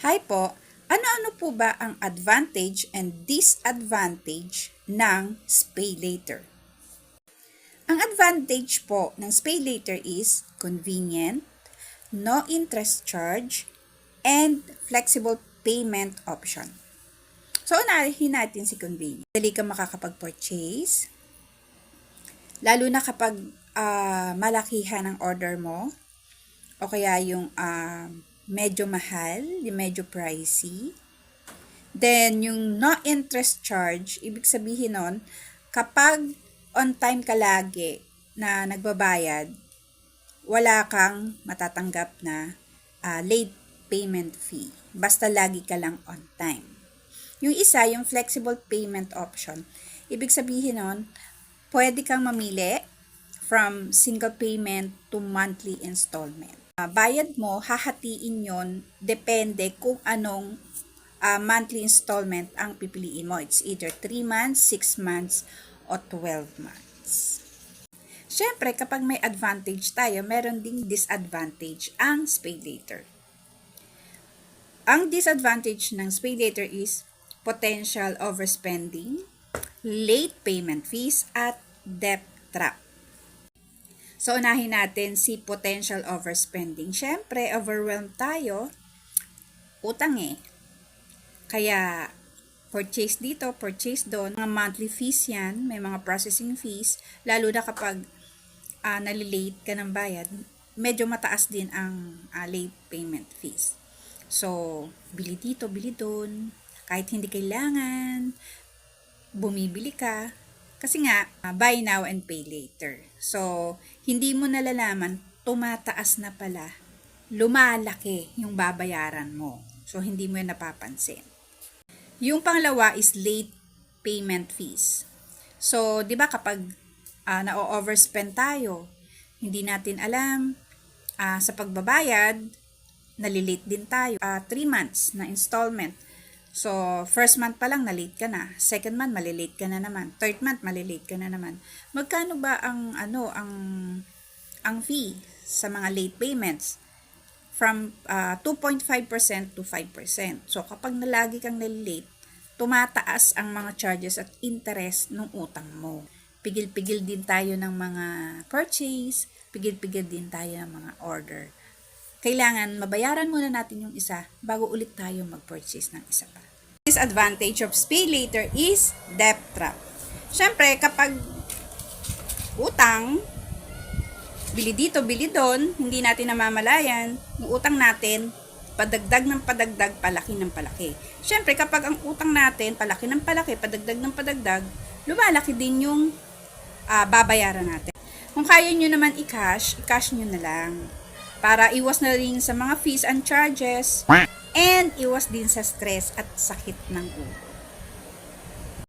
Hi po, ano-ano po ba ang advantage and disadvantage ng pay later? Ang advantage po ng pay later is convenient, no interest charge, and flexible payment option. So, unahin natin si convenient. Dali ka makakapag-purchase, lalo na kapag malakihan ang order mo, o kaya yung medyo mahal, yung medyo pricey. Then, yung no interest charge, ibig sabihin nun, kapag on time ka lagi na nagbabayad, wala kang matatanggap na late payment fee. Basta lagi ka lang on time. Yung isa, yung flexible payment option, ibig sabihin nun, pwede kang mamili from single payment to monthly installment. Bayad mo, hahatiin yon depende kung anong monthly installment ang pipiliin mo. It's either 3 months, 6 months, o 12 months. Siyempre, kapag may advantage tayo, meron ding disadvantage ang pay later. Ang disadvantage ng pay later is potential overspending, late payment fees, at debt trap. So, unahin natin si potential overspending. Siyempre, overwhelmed tayo. Utang Kaya, purchase dito, purchase doon. Mga monthly fees yan, may mga processing fees. Lalo na kapag nalilate ka ng bayad, medyo mataas din ang late payment fees. So, bili dito, bili doon. Kahit hindi kailangan, bumibili ka. Kasi nga, buy now and pay later. So, hindi mo nalalaman, tumataas na pala. Lumalaki yung babayaran mo. So, hindi mo yan napapansin. Yung pangalawa is late payment fees. So, di ba kapag na-overspend tayo, hindi natin alam, sa pagbabayad, nalilate din tayo. 3 months na installment. So, first month pa lang, na-late ka na. Second month, malilate ka na naman. Third month, malilate ka na naman. Magkano ba ang fee sa mga late payments? From 2.5% to 5%. So, kapag nalagi kang nalilate, tumataas ang mga charges at interest ng utang mo. Pigil-pigil din tayo ng mga purchase, pigil-pigil din tayo ng mga order. Kailangan mabayaran muna natin yung isa bago ulit tayo mag-purchase ng isa pa. Disadvantage of pay later is debt trap. Siyempre, kapag utang, bili dito, bili doon, hindi natin namamalayan, yung utang natin, padagdag ng padagdag, palaki ng palaki. Siyempre, kapag ang utang natin, palaki ng palaki, padagdag ng padagdag, lumalaki din yung babayaran natin. Kung kaya nyo naman i-cash nyo na lang. Para iwas na rin sa mga fees and charges, and iwas din sa stress at sakit ng ulo.